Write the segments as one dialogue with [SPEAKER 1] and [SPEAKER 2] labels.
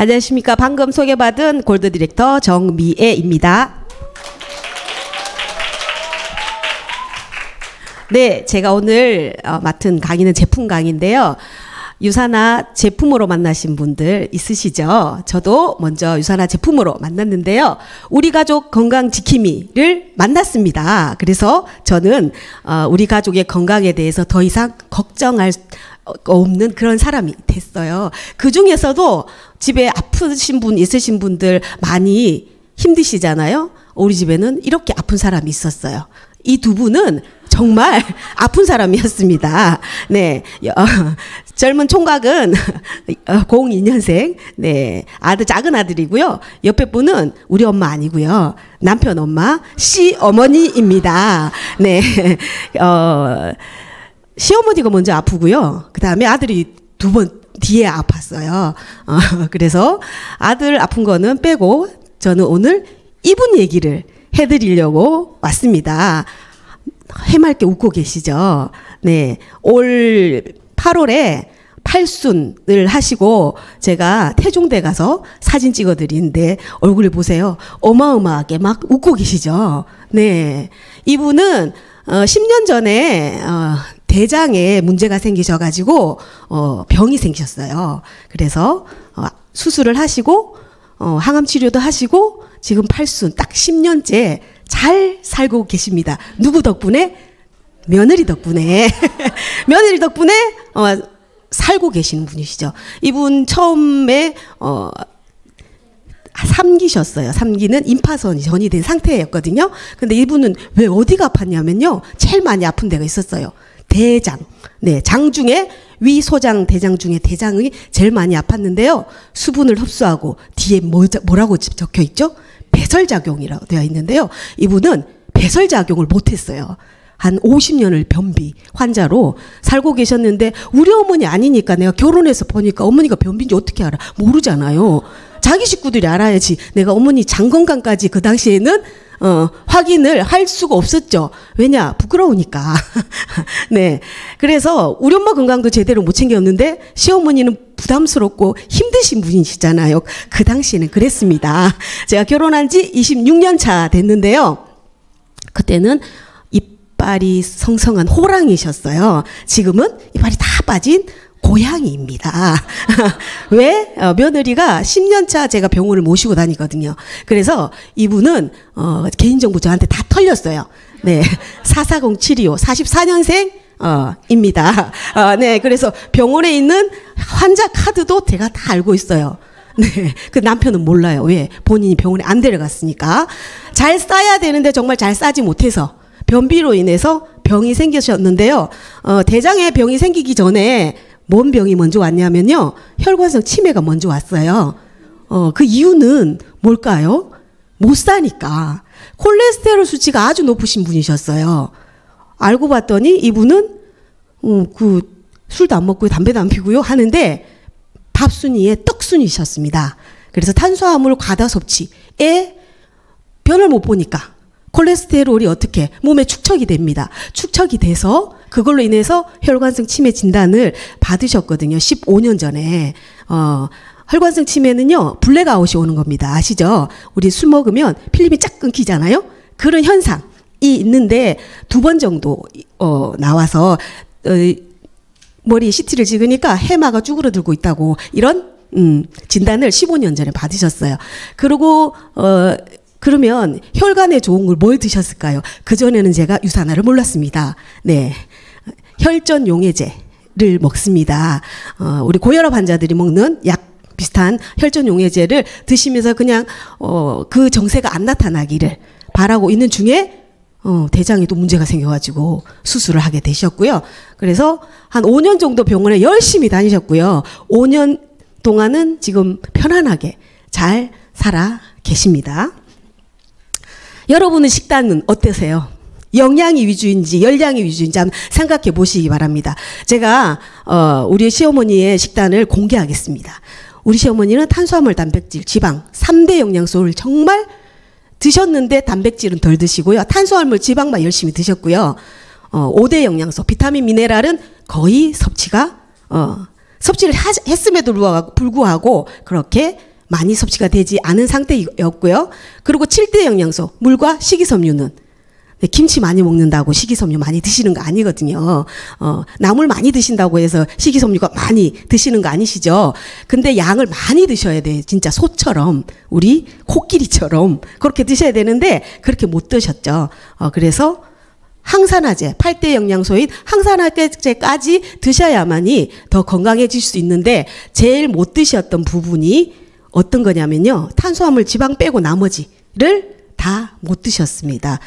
[SPEAKER 1] 안녕하십니까. 방금 소개받은 골드 디렉터 정미애입니다. 네, 제가 오늘 맡은 강의는 제품 강의인데요. 유산화 제품으로 만나신 분들 있으시죠? 저도 먼저 유산화 제품으로 만났는데요. 우리 가족 건강 지킴이를 만났습니다. 그래서 저는 우리 가족의 건강에 대해서 더 이상 걱정할 없는 그런 사람이 됐어요. 그 중에서도 집에 아프신 분 있으신 분들 많이 힘드시잖아요. 우리 집에는 이렇게 아픈 사람이 있었어요. 이 두 분은 정말 아픈 사람이었습니다. 네, 젊은 총각은 02년생, 네, 작은 아들이고요. 옆에 분은 우리 엄마 아니고요. 남편 엄마, 시어머니입니다. 네, 시어머니가 먼저 아프고요. 그 다음에 아들이 두 번 뒤에 아팠어요. 그래서 아들 아픈 거는 빼고 저는 오늘 이분 얘기를 해드리려고 왔습니다. 해맑게 웃고 계시죠? 네. 올 8월에 팔순을 하시고 제가 태종대 가서 사진 찍어 드리는데 얼굴을 보세요. 어마어마하게 막 웃고 계시죠? 네. 이분은 10년 전에 대장에 문제가 생기셔가지고 병이 생기셨어요. 그래서 수술을 하시고 항암 치료도 하시고 지금 팔순 딱 10년째 잘 살고 계십니다. 누구 덕분에? 며느리 덕분에. 며느리 덕분에 살고 계시는 분이시죠. 이분 처음에 3기셨어요. 3기는 임파선이 전이 된 상태였거든요. 근데 이분은 왜 어디가 아팠냐면요. 제일 많이 아픈 데가 있었어요. 대장. 네, 장 중에 위소장, 대장 중에 대장이 제일 많이 아팠는데요. 수분을 흡수하고 뒤에 뭐라고 적혀 있죠? 배설작용이라고 되어 있는데요. 이분은 배설작용을 못했어요. 한 50년을 변비 환자로 살고 계셨는데 우리 어머니 아니니까 내가 결혼해서 보니까 어머니가 변비인지 어떻게 알아? 모르잖아요. 자기 식구들이 알아야지. 내가 어머니 장 건강까지 그 당시에는 확인을 할 수가 없었죠. 왜냐? 부끄러우니까. 네. 그래서 우리 엄마 건강도 제대로 못 챙겼는데 시어머니는 부담스럽고 힘드신 분이시잖아요. 그 당시에는 그랬습니다. 제가 결혼한 지 26년 차 됐는데요. 그때는 이빨이 성성한 호랑이셨어요. 지금은 이빨이 다 빠진 고양이입니다. 왜? 며느리가 10년차 제가 병원을 모시고 다니거든요. 그래서 이분은 개인정보 저한테 다 털렸어요. 네, 440725 44년생 입니다. 네, 그래서 병원에 있는 환자 카드도 제가 다 알고 있어요. 네, 그 남편은 몰라요. 왜? 본인이 병원에 안 데려갔으니까. 잘 싸야 되는데 정말 잘 싸지 못해서 변비로 인해서 병이 생기셨는데요. 대장에 병이 생기기 전에 뭔 병이 먼저 왔냐면요. 혈관성 치매가 먼저 왔어요. 그 이유는 뭘까요? 못 사니까. 콜레스테롤 수치가 아주 높으신 분이셨어요. 알고 봤더니 이분은 술도 안 먹고요. 담배도 안 피고요. 하는데 밥순이에 떡순이셨습니다. 그래서 탄수화물 과다 섭취에 변을 못 보니까 콜레스테롤이 어떻게 몸에 축적이 됩니다. 축적이 돼서 그걸로 인해서 혈관성 치매 진단을 받으셨거든요. 15년 전에. 혈관성 치매는요. 블랙아웃이 오는 겁니다. 아시죠? 우리 술 먹으면 필름이 쫙 끊기잖아요. 그런 현상이 있는데 2번 정도 나와서 머리에 CT를 찍으니까 해마가 쭈그러들고 있다고 이런 진단을 15년 전에 받으셨어요. 그리고 그러면 혈관에 좋은 걸 뭘 드셨을까요? 그전에는 제가 유산화를 몰랐습니다. 네. 혈전 용해제를 먹습니다. 우리 고혈압 환자들이 먹는 약 비슷한 혈전 용해제를 드시면서 그냥 그 정세가 안 나타나기를 바라고 있는 중에 대장에도 문제가 생겨가지고 수술을 하게 되셨고요. 그래서 한 5년 정도 병원에 열심히 다니셨고요. 5년 동안은 지금 편안하게 잘 살아 계십니다. 여러분의 식단은 어떠세요? 영양이 위주인지 열량이 위주인지 한번 생각해 보시기 바랍니다. 제가 우리 시어머니의 식단을 공개하겠습니다. 우리 시어머니는 탄수화물, 단백질, 지방 3대 영양소를 정말 드셨는데 단백질은 덜 드시고요. 탄수화물, 지방만 열심히 드셨고요. 5대 영양소, 비타민, 미네랄은 거의 섭취를 했음에도 불구하고 그렇게 많이 섭취가 되지 않은 상태였고요. 그리고 7대 영양소, 물과 식이섬유는 네, 김치 많이 먹는다고 식이섬유 많이 드시는 거 아니거든요. 나물 많이 드신다고 해서 식이섬유가 많이 드시는 거 아니시죠? 근데 양을 많이 드셔야 돼요. 진짜 소처럼, 우리 코끼리처럼 그렇게 드셔야 되는데 그렇게 못 드셨죠. 그래서 항산화제, 8대 영양소인 항산화제까지 드셔야만이 더 건강해질 수 있는데 제일 못 드셨던 부분이 어떤 거냐면요. 탄수화물, 지방 빼고 나머지를 다 못 드셨습니다.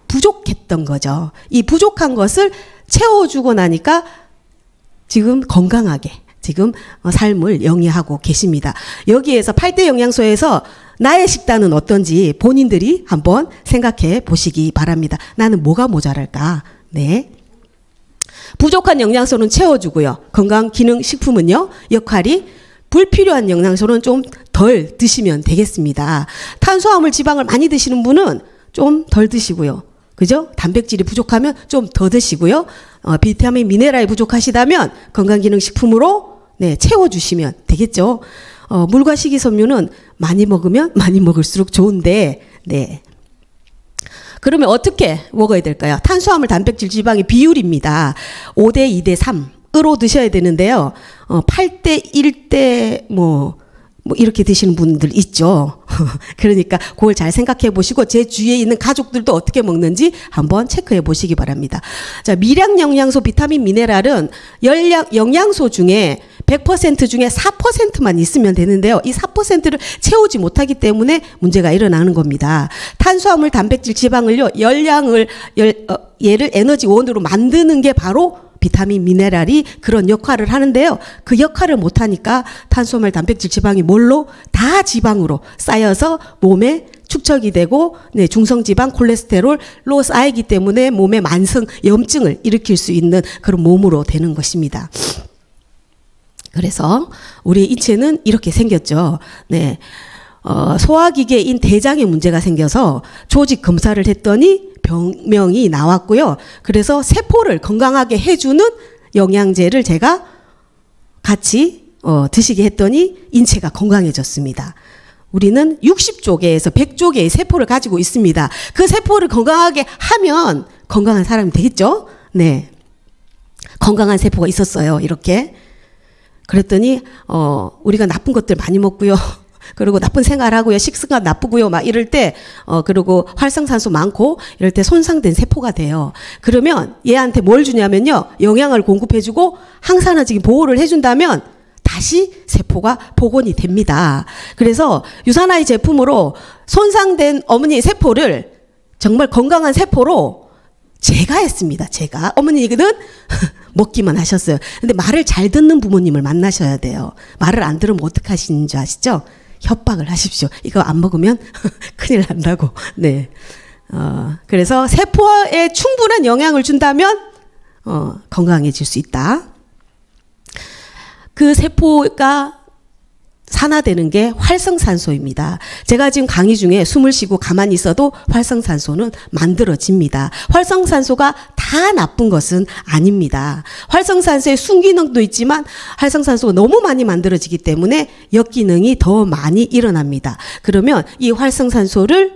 [SPEAKER 1] 부족했던 거죠. 이 부족한 것을 채워주고 나니까 지금 건강하게 지금 삶을 영위하고 계십니다. 여기에서 8대 영양소에서 나의 식단은 어떤지 본인들이 한번 생각해 보시기 바랍니다. 나는 뭐가 모자랄까? 네. 부족한 영양소는 채워주고요. 건강기능식품은요, 역할이 불필요한 영양소는 좀 덜 드시면 되겠습니다. 탄수화물, 지방을 많이 드시는 분은 좀 덜 드시고요. 그죠? 단백질이 부족하면 좀 더 드시고요. 비타민, 미네랄이 부족하시다면 건강기능식품으로 네, 채워주시면 되겠죠. 물과 식이섬유는 많이 먹으면 많이 먹을수록 좋은데, 네. 그러면 어떻게 먹어야 될까요? 탄수화물, 단백질, 지방의 비율입니다. 5대 2대 3으로 드셔야 되는데요. 8대 1대 이렇게 드시는 분들 있죠. 그러니까 그걸 잘 생각해 보시고 제 주위에 있는 가족들도 어떻게 먹는지 한번 체크해 보시기 바랍니다. 자, 미량 영양소, 비타민, 미네랄은 영양소 중에 100% 중에 4%만 있으면 되는데요. 이 4%를 채우지 못하기 때문에 문제가 일어나는 겁니다. 탄수화물, 단백질, 지방을요, 얘를 에너지원으로 만드는 게 바로 비타민, 미네랄이 그런 역할을 하는데요. 그 역할을 못하니까 탄수화물, 단백질, 지방이 뭘로? 다 지방으로 쌓여서 몸에 축적이 되고 네, 중성지방, 콜레스테롤로 쌓이기 때문에 몸에 만성 염증을 일으킬 수 있는 그런 몸으로 되는 것입니다. 그래서 우리 인체는 이렇게 생겼죠. 네. 소화기계인 대장에 문제가 생겨서 조직 검사를 했더니 병명이 나왔고요. 그래서 세포를 건강하게 해주는 영양제를 제가 같이 드시게 했더니 인체가 건강해졌습니다. 우리는 60조 개에서 100조 개의 세포를 가지고 있습니다. 그 세포를 건강하게 하면 건강한 사람이 되겠죠? 네. 건강한 세포가 있었어요. 이렇게. 그랬더니 우리가 나쁜 것들 많이 먹고요. 그리고 나쁜 생활하고요. 식습관 나쁘고요. 막 이럴 때 그리고 활성산소 많고 이럴 때 손상된 세포가 돼요. 그러면 얘한테 뭘 주냐면요. 영양을 공급해주고 항산화적인 보호를 해준다면 다시 세포가 복원이 됩니다. 그래서 유산아이 제품으로 손상된 어머니 세포를 정말 건강한 세포로 제가 했습니다. 제가. 어머니는 먹기만 하셨어요. 근데 말을 잘 듣는 부모님을 만나셔야 돼요. 말을 안 들으면 어떡하시는 줄 아시죠? 협박을 하십시오. 이거 안 먹으면 큰일 난다고. 네. 그래서 세포에 충분한 영양을 준다면 건강해질 수 있다. 그 세포가 산화되는 게 활성산소입니다. 제가 지금 강의 중에 숨을 쉬고 가만히 있어도 활성산소는 만들어집니다. 활성산소가 다 나쁜 것은 아닙니다. 활성산소의 순기능도 있지만 활성산소가 너무 많이 만들어지기 때문에 역기능이 더 많이 일어납니다. 그러면 이 활성산소를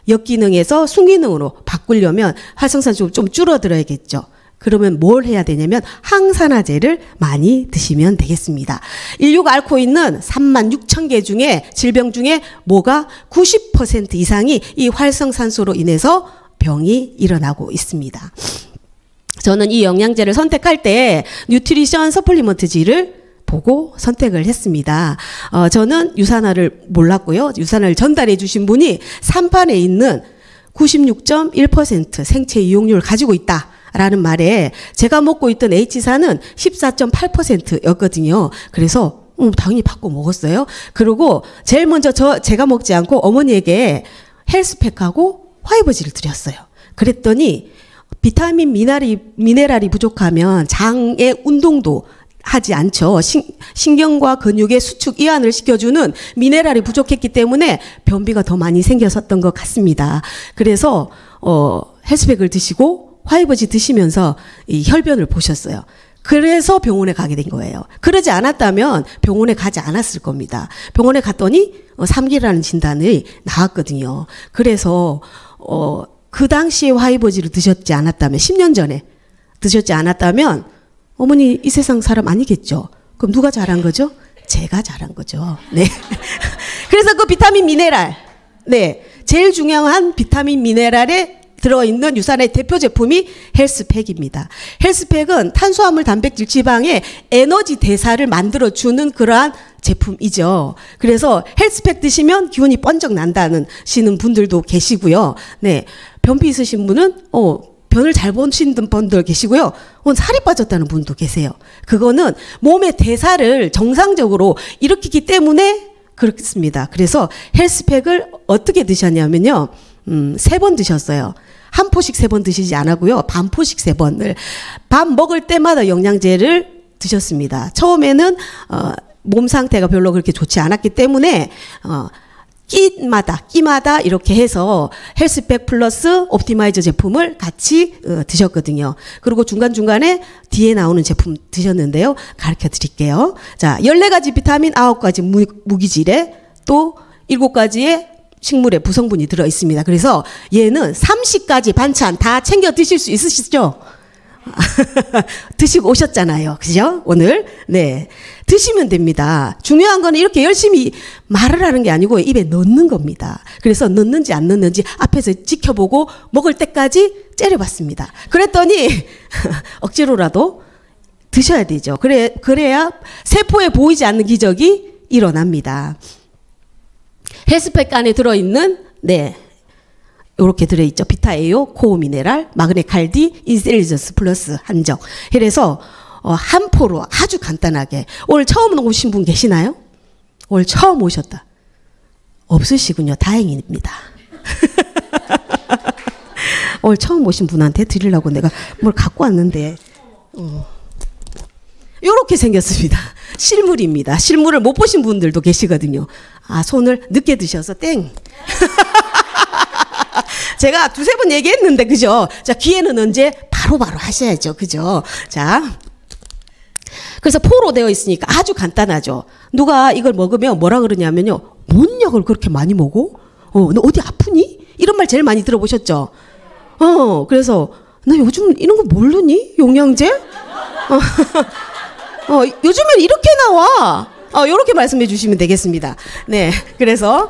[SPEAKER 1] 역기능에서 순기능으로 바꾸려면 활성산소를 좀 줄어들어야겠죠. 그러면 뭘 해야 되냐면 항산화제를 많이 드시면 되겠습니다. 인류가 앓고 있는 36,000개 중에 질병 중에 뭐가 90% 이상이 이 활성산소로 인해서 병이 일어나고 있습니다. 저는 이 영양제를 선택할 때 뉴트리션 서플리먼트지를 보고 선택을 했습니다. 저는 유산화를 몰랐고요. 유산화를 전달해 주신 분이 산판에 있는 96.1% 생체 이용률을 가지고 있다. 라는 말에 제가 먹고 있던 H산은 14.8%였거든요. 그래서 당연히 받고 먹었어요. 그리고 제일 먼저 제가 먹지 않고 어머니에게 헬스팩하고 화이버지를 드렸어요. 그랬더니 비타민 미네랄이 부족하면 장의 운동도 하지 않죠. 신경과 근육의 수축 이완을 시켜주는 미네랄이 부족했기 때문에 변비가 더 많이 생겼었던 것 같습니다. 그래서 헬스팩을 드시고 화이버지 드시면서 이 혈변을 보셨어요. 그래서 병원에 가게 된 거예요. 그러지 않았다면 병원에 가지 않았을 겁니다. 병원에 갔더니 3기라는 진단이 나왔거든요. 그래서 그 당시에 화이버지를 드셨지 않았다면 10년 전에 드셨지 않았다면 어머니 이 세상 사람 아니겠죠. 그럼 누가 잘한 거죠? 제가 잘한 거죠. 네. 그래서 그 비타민 미네랄, 네, 제일 중요한 비타민 미네랄에 들어있는 유산의 대표 제품이 헬스팩입니다. 헬스팩은 탄수화물, 단백질, 지방의 에너지 대사를 만들어주는 그러한 제품이죠. 그래서 헬스팩 드시면 기운이 번쩍 난다는 시는 분들도 계시고요. 네, 변비 있으신 분은 변을 잘 보신 분들 계시고요. 살이 빠졌다는 분도 계세요. 그거는 몸의 대사를 정상적으로 일으키기 때문에 그렇습니다. 그래서 헬스팩을 어떻게 드셨냐면요. 3번 드셨어요. 한 포씩 3번 드시지 않았고요. 반 포씩 3번을. 밥 먹을 때마다 영양제를 드셨습니다. 처음에는 몸 상태가 별로 그렇게 좋지 않았기 때문에 끼마다 이렇게 해서 헬스팩 플러스 옵티마이저 제품을 같이 드셨거든요. 그리고 중간중간에 뒤에 나오는 제품 드셨는데요. 가르쳐 드릴게요. 자, 14가지 비타민, 9가지 무기질에 또 7가지의 식물의 부성분이 들어 있습니다. 그래서 얘는 30가지 반찬 다 챙겨 드실 수 있으시죠? 드시고 오셨잖아요. 그죠? 오늘. 네. 드시면 됩니다. 중요한 거는 이렇게 열심히 말을 하는 게 아니고 입에 넣는 겁니다. 그래서 넣는지 안 넣는지 앞에서 지켜보고 먹을 때까지 째려봤습니다. 그랬더니 억지로라도 드셔야 되죠. 그래야 세포에 보이지 않는 기적이 일어납니다. 헬스팩 안에 들어있는, 네, 요렇게 들어있죠. 비타에요, 코어미네랄, 마그네칼디, 인셀리저스 플러스 한정. 이래서 한 포로 아주 간단하게. 오늘 처음 오신 분 계시나요? 오늘 처음 오셨다. 없으시군요. 다행입니다. 오늘 처음 오신 분한테 드리려고 내가 뭘 갖고 왔는데 요렇게 생겼습니다. 실물입니다. 실물을 못 보신 분들도 계시거든요. 아, 손을 늦게 드셔서 땡. 제가 2-3번 얘기했는데, 그죠? 자, 기회는 언제? 바로바로 하셔야죠. 그죠? 자. 그래서 포로 되어 있으니까 아주 간단하죠. 누가 이걸 먹으면 뭐라 그러냐면요. 뭔 약을 그렇게 많이 먹어? 너 어디 아프니? 이런 말 제일 많이 들어보셨죠? 그래서 너 요즘 이런 거 모르니? 영양제? 요즘엔 이렇게 나와. 요렇게 말씀해 주시면 되겠습니다. 네. 그래서,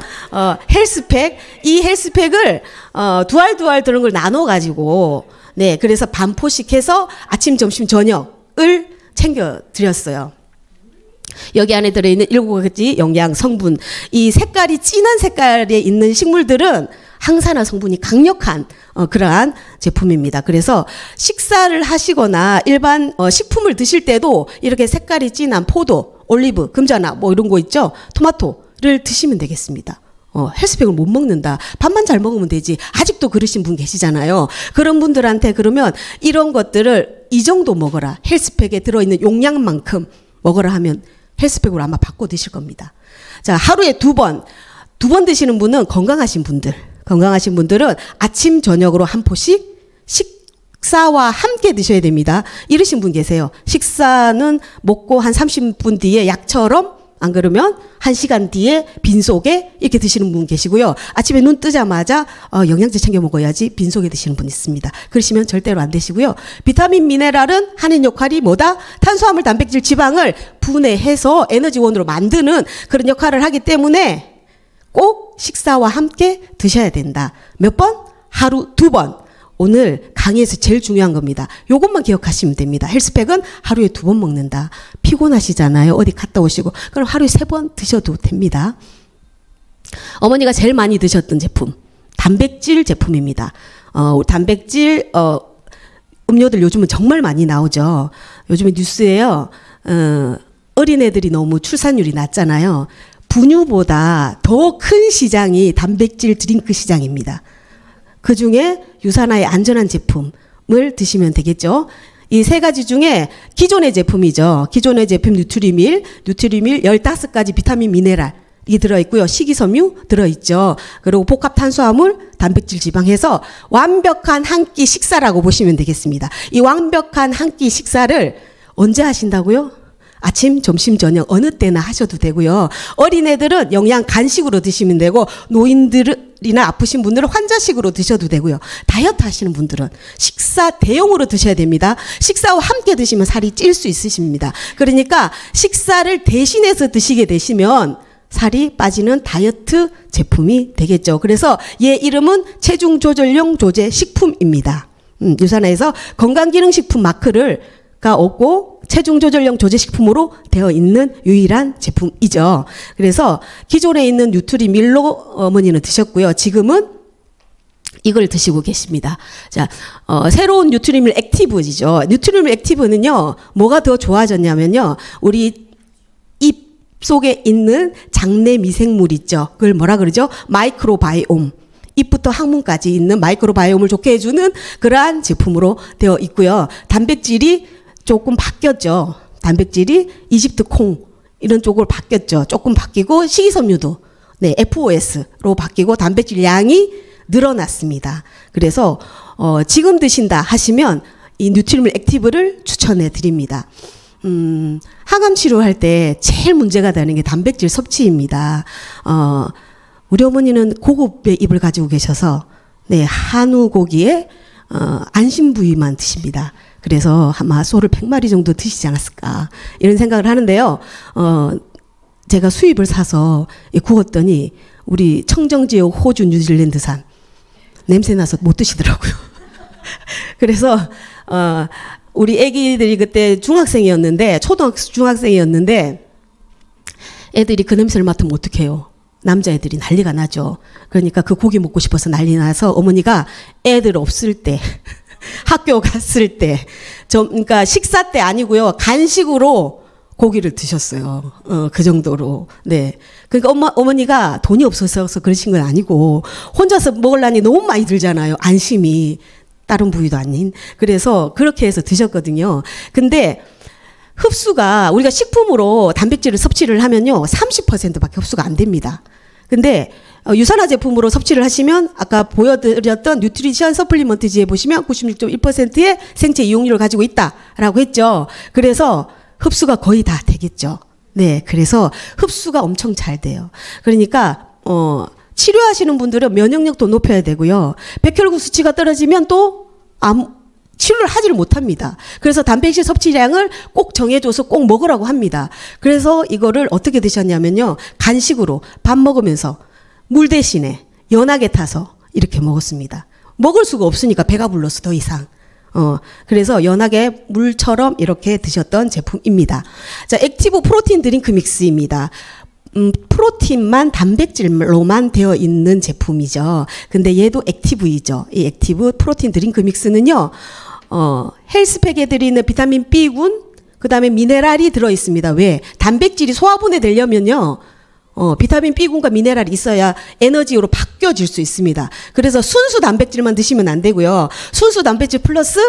[SPEAKER 1] 헬스팩, 이 헬스팩을, 두 알 들은 걸 나눠가지고, 네. 그래서 반포씩 해서 아침, 점심, 저녁을 챙겨 드렸어요. 여기 안에 들어있는 7가지 영양 성분, 이 색깔이 진한 색깔에 있는 식물들은 항산화 성분이 강력한 그러한 제품입니다. 그래서 식사를 하시거나 일반 식품을 드실 때도 이렇게 색깔이 진한 포도, 올리브, 금자나 뭐 이런 거 있죠? 토마토를 드시면 되겠습니다. 헬스팩을 못 먹는다. 밥만 잘 먹으면 되지. 아직도 그러신 분 계시잖아요. 그런 분들한테 그러면 이런 것들을 이 정도 먹어라. 헬스팩에 들어있는 용량만큼 먹어라 하면 헬스팩으로 아마 바꿔 드실 겁니다. 자, 하루에 2번 드시는 분은 건강하신 분들은 아침, 저녁으로 한 포씩 식사와 함께 드셔야 됩니다. 이러신 분 계세요. 식사는 먹고 한 30분 뒤에 약처럼, 안 그러면 1시간 뒤에 빈속에 이렇게 드시는 분 계시고요. 아침에 눈 뜨자마자 영양제 챙겨 먹어야지 빈속에 드시는 분 있습니다. 그러시면 절대로 안 되시고요. 비타민 미네랄은 하는 역할이 뭐다? 탄수화물, 단백질, 지방을 분해해서 에너지원으로 만드는 그런 역할을 하기 때문에 꼭 식사와 함께 드셔야 된다. 몇 번? 하루 2번. 오늘 강의에서 제일 중요한 겁니다. 요것만 기억하시면 됩니다. 헬스팩은 하루에 2번 먹는다. 피곤하시잖아요. 어디 갔다 오시고. 그럼 하루에 3번 드셔도 됩니다. 어머니가 제일 많이 드셨던 제품, 단백질 제품입니다. 단백질 음료들 요즘은 정말 많이 나오죠. 요즘에 뉴스에요. 어린애들이 너무 출산율이 낮잖아요. 분유보다 더 큰 시장이 단백질 드링크 시장입니다. 그 중에 유산화에 안전한 제품을 드시면 되겠죠. 이 3가지 중에 기존의 제품이죠. 기존의 제품 뉴트리밀 15가지 비타민 미네랄이 들어있고요. 식이섬유 들어있죠. 그리고 복합 탄수화물, 단백질, 지방 해서 완벽한 한 끼 식사라고 보시면 되겠습니다. 이 완벽한 한 끼 식사를 언제 하신다고요? 아침, 점심, 저녁 어느 때나 하셔도 되고요. 어린애들은 영양 간식으로 드시면 되고 노인들이나 아프신 분들은 환자식으로 드셔도 되고요. 다이어트 하시는 분들은 식사 대용으로 드셔야 됩니다. 식사와 함께 드시면 살이 찔 수 있으십니다. 그러니까 식사를 대신해서 드시게 되시면 살이 빠지는 다이어트 제품이 되겠죠. 그래서 얘 이름은 체중 조절용 조제 식품입니다. 유산화에서 건강기능식품 마크가 없고 체중 조절용 조제식품으로 되어 있는 유일한 제품이죠. 그래서 기존에 있는 뉴트리밀로 어머니는 드셨고요. 지금은 이걸 드시고 계십니다. 자, 새로운 뉴트리밀 액티브죠. 뉴트리밀 액티브는요, 뭐가 더 좋아졌냐면요, 우리 입 속에 있는 장내 미생물 있죠. 그걸 뭐라 그러죠? 마이크로바이옴. 입부터 항문까지 있는 마이크로바이옴을 좋게 해주는 그러한 제품으로 되어 있고요. 단백질이 조금 바뀌었죠. 단백질이 이집트 콩 이런 쪽으로 바뀌었죠. 조금 바뀌고 식이섬유도 네, FOS로 바뀌고 단백질 양이 늘어났습니다. 그래서 지금 드신다 하시면 이 뉴트리밀 액티브를 추천해 드립니다. 항암 치료할 때 제일 문제가 되는 게 단백질 섭취입니다. 우리 어머니는 고급의 입을 가지고 계셔서 네, 한우 고기에 안심 부위만 드십니다. 그래서 아마 소를 100마리 정도 드시지 않았을까 이런 생각을 하는데요. 제가 수입을 사서 구웠더니 우리 청정지역 호주 뉴질랜드산 냄새나서 못 드시더라고요. 그래서 우리 애기들이 그때 중학생이었는데 중학생이었는데 애들이 그 냄새를 맡으면 어떡해요. 남자애들이 난리가 나죠. 그러니까 그 고기 먹고 싶어서 난리 나서 어머니가 애들 없을 때 학교 갔을 때 그러니까 식사 때 아니고요. 간식으로 고기를 드셨어요. 그 정도로. 네. 그러니까 어머니가 돈이 없어서 그러신 건 아니고 혼자서 먹으려니 너무 많이 들잖아요. 안심이. 다른 부위도 아닌. 그래서 그렇게 해서 드셨거든요. 근데 흡수가 우리가 식품으로 단백질을 섭취를 하면요. 30%밖에 흡수가 안 됩니다. 근데 유산화 제품으로 섭취를 하시면 아까 보여드렸던 뉴트리션 서플리먼트지에 보시면 96.1%의 생체 이용률을 가지고 있다라고 했죠. 그래서 흡수가 거의 다 되겠죠. 네, 그래서 흡수가 엄청 잘 돼요. 그러니까 치료하시는 분들은 면역력도 높여야 되고요. 백혈구 수치가 떨어지면 또 치료를 하지를 못합니다. 그래서 단백질 섭취량을 꼭 정해줘서 꼭 먹으라고 합니다. 그래서 이거를 어떻게 드셨냐면요. 간식으로 밥 먹으면서 물 대신에 연하게 타서 이렇게 먹었습니다. 먹을 수가 없으니까 배가 불러서 더 이상. 그래서 연하게 물처럼 이렇게 드셨던 제품입니다. 자, 액티브 프로틴 드링크 믹스입니다. 프로틴만 단백질로만 되어 있는 제품이죠. 근데 얘도 액티브이죠. 이 액티브 프로틴 드링크 믹스는요, 헬스팩에 들어있는 비타민 B군, 그 다음에 미네랄이 들어있습니다. 왜? 단백질이 소화분해 되려면요, 비타민 B군과 미네랄이 있어야 에너지로 바뀌어질 수 있습니다. 그래서 순수 단백질만 드시면 안 되고요. 순수 단백질 플러스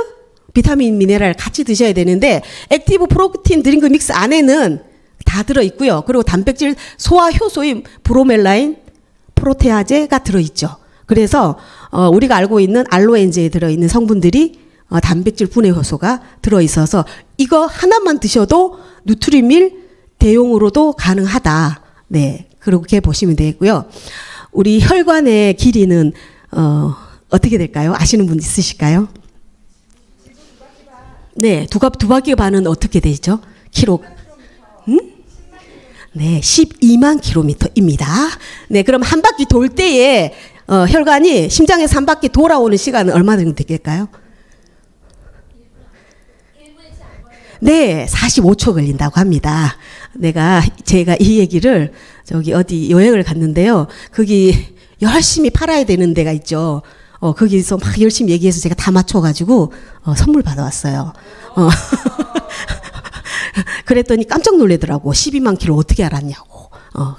[SPEAKER 1] 비타민, 미네랄 같이 드셔야 되는데, 액티브 프로틴 드링크 믹스 안에는 다 들어있고요. 그리고 단백질 소화 효소인 브로멜라인, 프로테아제가 들어있죠. 그래서 우리가 알고 있는 알로엔제에 들어있는 성분들이 단백질 분해 효소가 들어있어서 이거 하나만 드셔도 누트리밀 대용으로도 가능하다. 네, 그렇게 보시면 되겠고요. 우리 혈관의 길이는 어떻게 될까요? 아시는 분 있으실까요? 네, 두 바퀴 반은 어떻게 되죠? 키로? 네, 12만 킬로미터입니다. 네, 그럼 한 바퀴 돌 때에 혈관이 심장에서 한 바퀴 돌아오는 시간은 얼마 정도 되겠까요? 네, 45초 걸린다고 합니다. 제가 이 얘기를 저기 어디 여행을 갔는데요. 거기 열심히 팔아야 되는 데가 있죠. 거기서 막 열심히 얘기해서 제가 다 맞춰가지고 선물 받아왔어요. 그랬더니 깜짝 놀라더라고. 12만 킬로 어떻게 알았냐고.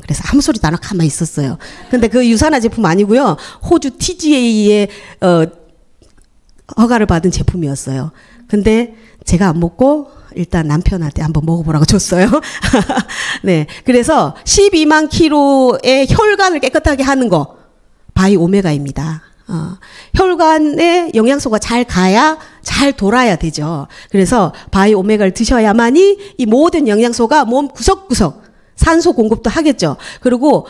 [SPEAKER 1] 그래서 아무 소리도 안 하고 가만히 있었어요. 근데 그 유산화 제품 아니고요. 호주 TGA의 허가를 받은 제품이었어요. 근데 제가 안 먹고 일단 남편한테 한번 먹어보라고 줬어요. 네. 그래서 12만 킬로의 혈관을 깨끗하게 하는 거, 바이 오메가입니다. 혈관에 영양소가 잘 가야 잘 돌아야 되죠. 그래서 바이오 오메가를 드셔야만이 이 모든 영양소가 몸 구석구석 산소 공급도 하겠죠. 그리고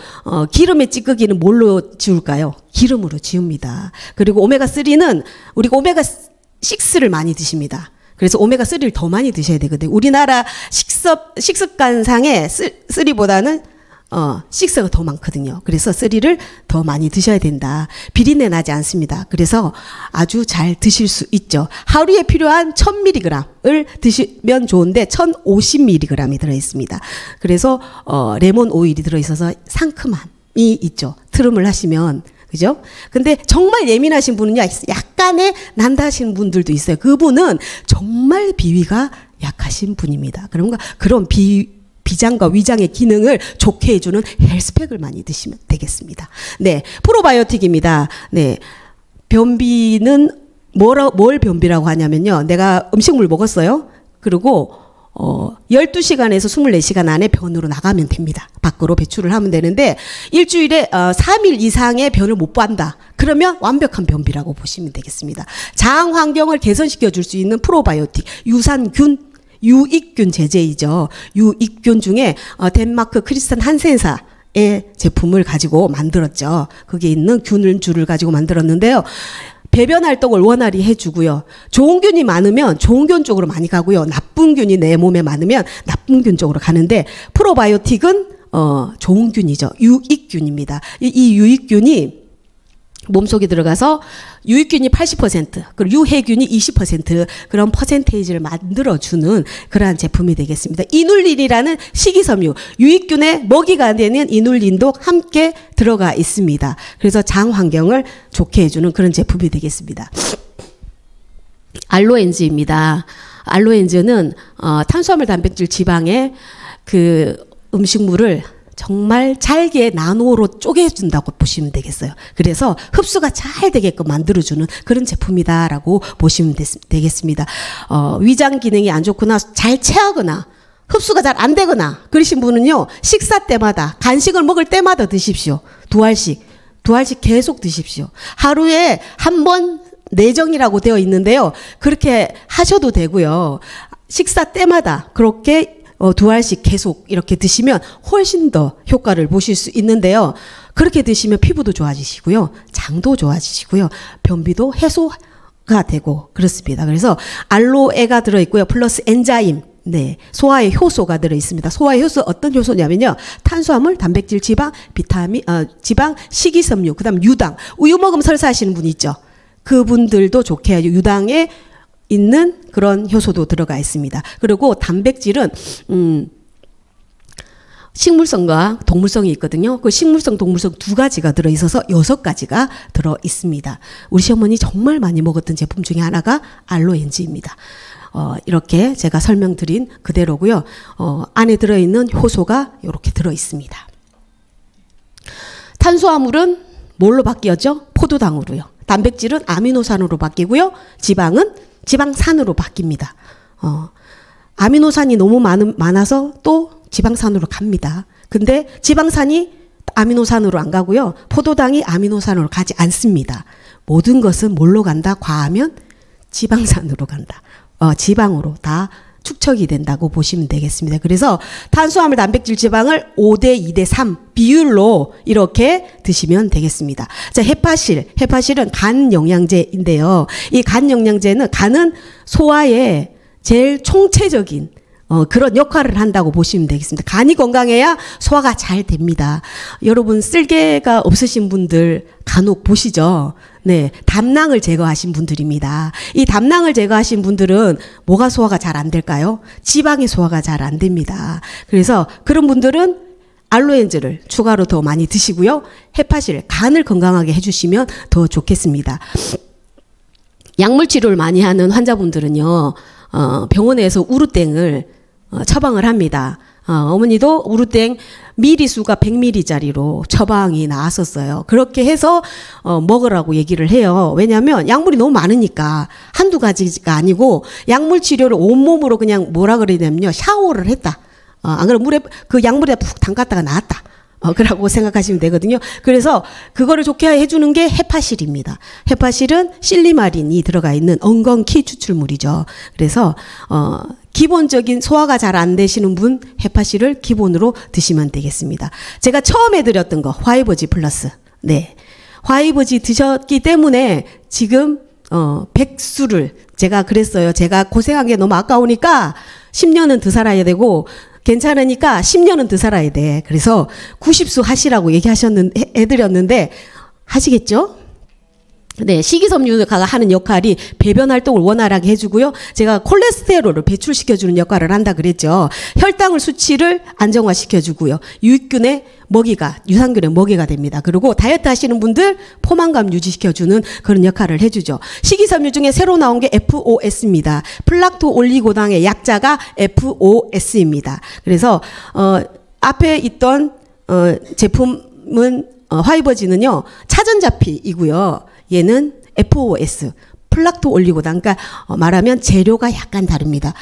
[SPEAKER 1] 기름의 찌꺼기는 뭘로 지울까요? 기름으로 지웁니다. 그리고 오메가3는 우리가 오메가6를 많이 드십니다. 그래서 오메가3를 더 많이 드셔야 되거든요. 우리나라 식습관상에 3보다는 6가 더 많거든요. 그래서 3를 더 많이 드셔야 된다. 비린내 나지 않습니다. 그래서 아주 잘 드실 수 있죠. 하루에 필요한 1000mg을 드시면 좋은데 1050mg이 들어있습니다. 그래서 레몬 오일이 들어있어서 상큼함이 있죠. 트름을 하시면. 그죠? 근데 정말 예민하신 분은요, 약간의 난다 하시는 분들도 있어요. 그분은 정말 비위가 약하신 분입니다. 그런 비장과 위장의 기능을 좋게 해주는 헬스팩을 많이 드시면 되겠습니다. 네. 프로바이오틱입니다. 네. 변비는 뭘 변비라고 하냐면요. 내가 음식물 먹었어요. 그리고 12시간에서 24시간 안에 변으로 나가면 됩니다. 밖으로 배출을 하면 되는데 일주일에 3일 이상의 변을 못 본다. 그러면 완벽한 변비라고 보시면 되겠습니다. 장 환경을 개선시켜 줄 수 있는 프로바이오틱, 유산균, 유익균 제제이죠. 유익균 중에 덴마크 크리스탄 한센사의 제품을 가지고 만들었죠. 거기에 있는 균줄을 가지고 만들었는데요. 배변 활동을 원활히 해주고요. 좋은 균이 많으면 좋은 균 쪽으로 많이 가고요. 나쁜 균이 내 몸에 많으면 나쁜 균 쪽으로 가는데 프로바이오틱은 좋은 균이죠. 유익균입니다. 이 유익균이 몸속에 들어가서 유익균이 80% 그리고 유해균이 20% 그런 퍼센테이지를 만들어주는 그러한 제품이 되겠습니다. 이눌린이라는 식이섬유, 유익균의 먹이가 되는 이눌린도 함께 들어가 있습니다. 그래서 장 환경을 좋게 해주는 그런 제품이 되겠습니다. 알로엔즈입니다. 알로엔즈는 탄수화물, 단백질, 지방의 그 음식물을 정말 잘게 나노로 쪼개준다고 보시면 되겠어요. 그래서 흡수가 잘 되게끔 만들어주는 그런 제품이다라고 보시면 되겠습니다. 위장 기능이 안 좋거나 잘 체하거나 흡수가 잘 안 되거나 그러신 분은요. 식사 때마다 간식을 먹을 때마다 드십시오. 두 알씩 계속 드십시오. 하루에 한 번 내정이라고 되어 있는데요. 그렇게 하셔도 되고요. 식사 때마다 그렇게 두 알씩 계속 이렇게 드시면 훨씬 더 효과를 보실 수 있는데요. 그렇게 드시면 피부도 좋아지시고요. 장도 좋아지시고요. 변비도 해소가 되고 그렇습니다. 그래서 알로에가 들어있고요. 플러스 엔자임. 네. 소화의 효소가 들어있습니다. 소화의 효소 어떤 효소냐면요. 탄수화물, 단백질, 지방, 비타민, 지방, 식이섬유, 그 다음 유당. 우유 먹으면 설사하시는 분 있죠. 그분들도 좋게 해야죠. 유당에 있는 그런 효소도 들어가 있습니다. 그리고 단백질은 식물성과 동물성이 있거든요. 그 식물성, 동물성 두 가지가 들어있어서 6가지가 들어있습니다. 우리 시어머니 정말 많이 먹었던 제품 중에 하나가 알로엔즈입니다. 이렇게 제가 설명드린 그대로고요. 안에 들어있는 효소가 이렇게 들어있습니다. 탄수화물은 뭘로 바뀌었죠? 포도당으로요. 단백질은 아미노산으로 바뀌고요. 지방은 지방산으로 바뀝니다. 아미노산이 너무 많아서 또 지방산으로 갑니다. 근데 지방산이 아미노산으로 안 가고요. 포도당이 아미노산으로 가지 않습니다. 모든 것은 뭘로 간다? 과하면 지방산으로 간다. 지방으로 다 축적이 된다고 보시면 되겠습니다. 그래서 탄수화물, 단백질, 지방을 5대 2대 3 비율로 이렇게 드시면 되겠습니다. 자, 헤파실은 간 영양제인데요. 이 간 영양제는 간은 소화에 제일 총체적인 그런 역할을 한다고 보시면 되겠습니다. 간이 건강해야 소화가 잘 됩니다. 여러분 쓸개가 없으신 분들 간혹 보시죠. 네, 담낭을 제거하신 분들입니다. 이 담낭을 제거하신 분들은 뭐가 소화가 잘 안 될까요? 지방의 소화가 잘 안 됩니다. 그래서 그런 분들은 알로엔즈를 추가로 더 많이 드시고요. 헤파실, 간을 건강하게 해주시면 더 좋겠습니다. 약물 치료를 많이 하는 환자분들은요. 병원에서 우루땡을 처방을 합니다. 어머니도 우루땡 미리수가 100ml짜리로 처방이 나왔었어요. 그렇게 해서 먹으라고 얘기를 해요. 왜냐하면 약물이 너무 많으니까 한두 가지가 아니고 약물 치료를 온몸으로 그냥 뭐라 그러냐면요. 샤워를 했다. 안 그러면 물에 그 약물에 푹 담갔다가 나왔다. 그라고 생각하시면 되거든요. 그래서 그거를 좋게 해주는 게 헤파실입니다. 헤파실은 실리마린이 들어가 있는 엉겅키 추출물이죠. 그래서 기본적인 소화가 잘 안 되시는 분 헤파실을 기본으로 드시면 되겠습니다. 제가 처음에 드렸던 거 화이버지 플러스. 네. 화이버지 드셨기 때문에 지금 백수를 제가 그랬어요. 제가 고생한 게 너무 아까우니까 10년은 더 살아야 되고 괜찮으니까 10년은 더 살아야 돼. 그래서 90수 하시라고 해드렸는데 하시겠죠? 네, 식이섬유가 하는 역할이 배변 활동을 원활하게 해주고요. 제가 콜레스테롤을 배출시켜주는 역할을 한다 그랬죠. 혈당을 수치를 안정화시켜주고요. 유익균의 먹이가, 유산균의 먹이가 됩니다. 그리고 다이어트 하시는 분들 포만감 유지시켜주는 그런 역할을 해주죠. 식이섬유 중에 새로 나온 게 FOS입니다. 플락토 올리고당의 약자가 FOS입니다. 그래서 앞에 있던 제품은 화이버지는요 차전자피이고요. 얘는 FOS 플락토 올리고당. 그러니까 말하면 재료가 약간 다릅니다.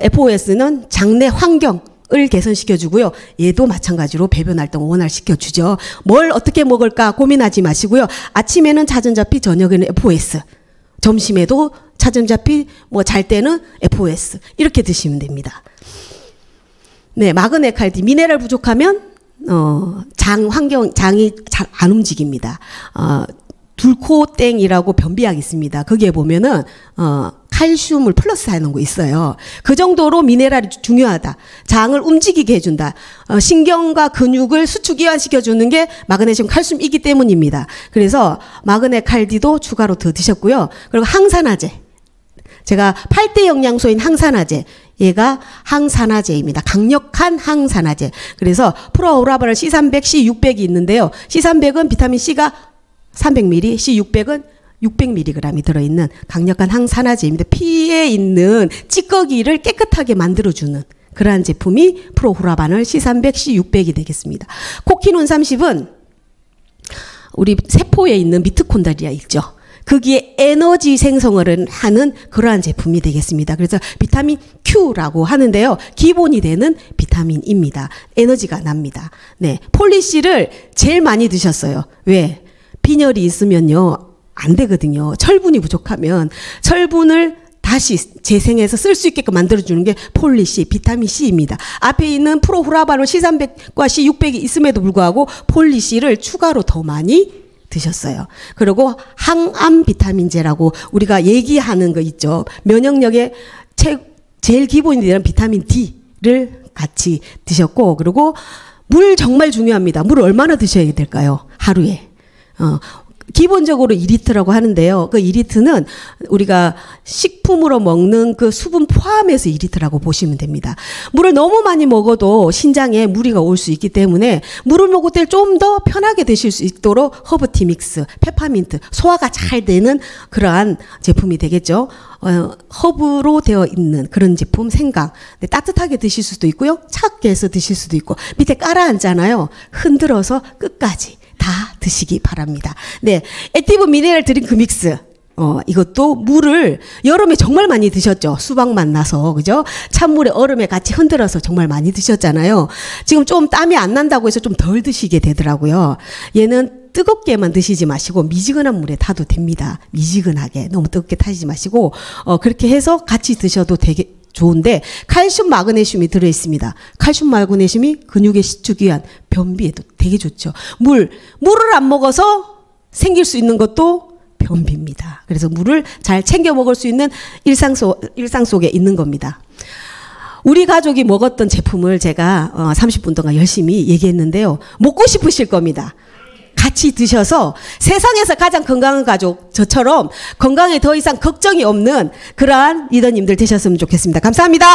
[SPEAKER 1] FOS는 장내 환경을 개선시켜주고요. 얘도 마찬가지로 배변 활동을 원활시켜주죠. 뭘 어떻게 먹을까 고민하지 마시고요. 아침에는 차전자피, 저녁에는 FOS, 점심에도 차전자피, 뭐 잘 때는 FOS 이렇게 드시면 됩니다. 네, 마그네칼디 미네랄 부족하면 장이 잘 안 움직입니다. 둘코땡이라고 변비약이 있습니다. 거기에 보면은 칼슘을 플러스 하는 거 있어요. 그 정도로 미네랄이 중요하다. 장을 움직이게 해준다. 신경과 근육을 수축 이완시켜주는 게 마그네슘 칼슘이기 때문입니다. 그래서 마그네칼디도 추가로 더 드셨고요. 그리고 항산화제. 제가 8대 영양소인 항산화제. 얘가 항산화제입니다. 강력한 항산화제. 그래서 프로오라바를 C300, C600이 있는데요. C300은 비타민 C가 300ml, C600은 600mg이 들어있는 강력한 항산화제입니다. 피에 있는 찌꺼기를 깨끗하게 만들어주는 그러한 제품이 프로후라반을 C300, C600이 되겠습니다. 코키논 30은 우리 세포에 있는 미토콘드리아 있죠. 거기에 에너지 생성을 하는 그러한 제품이 되겠습니다. 그래서 비타민 Q라고 하는데요. 기본이 되는 비타민입니다. 에너지가 납니다. 네, 폴리씨를 제일 많이 드셨어요. 왜? 빈혈이 있으면요 안 되거든요. 철분이 부족하면 철분을 다시 재생해서 쓸 수 있게끔 만들어주는 게 폴리C, 비타민 C입니다. 앞에 있는 프로후라바로 C300과 C600이 있음에도 불구하고 폴리C를 추가로 더 많이 드셨어요. 그리고 항암 비타민제라고 우리가 얘기하는 거 있죠. 면역력에 제일 기본이 되는 비타민 D를 같이 드셨고, 그리고 물 정말 중요합니다. 물을 얼마나 드셔야 될까요? 하루에. 기본적으로 2리터라고 하는데요. 그 2리터는 우리가 식품으로 먹는 그 수분 포함해서 2리터라고 보시면 됩니다. 물을 너무 많이 먹어도 신장에 무리가 올 수 있기 때문에 물을 먹을 때 좀 더 편하게 드실 수 있도록 허브티 믹스, 페퍼민트, 소화가 잘 되는 그러한 제품이 되겠죠. 허브로 되어 있는 그런 제품 생강. 네, 따뜻하게 드실 수도 있고요. 차갑게 해서 드실 수도 있고, 밑에 깔아앉잖아요. 흔들어서 끝까지 다 드시기 바랍니다. 네, 액티브 미네랄 드링크 믹스. 이것도 물을 여름에 정말 많이 드셨죠. 수박 만나서, 그죠? 찬물에 얼음에 같이 흔들어서 정말 많이 드셨잖아요. 지금 좀 땀이 안 난다고 해서 좀 덜 드시게 되더라고요. 얘는 뜨겁게만 드시지 마시고 미지근한 물에 타도 됩니다. 미지근하게 너무 뜨겁게 타시지 마시고 그렇게 해서 같이 드셔도 되게 좋은데, 칼슘 마그네슘이 들어있습니다. 칼슘 마그네슘이 근육의 시축 위한 변비에도 되게 좋죠. 물을 안 먹어서 생길 수 있는 것도 변비입니다. 그래서 물을 잘 챙겨 먹을 수 있는 일상 속에 있는 겁니다. 우리 가족이 먹었던 제품을 제가 30분 동안 열심히 얘기했는데요. 먹고 싶으실 겁니다. 같이 드셔서 세상에서 가장 건강한 가족, 저처럼 건강에 더 이상 걱정이 없는 그러한 리더님들 되셨으면 좋겠습니다. 감사합니다.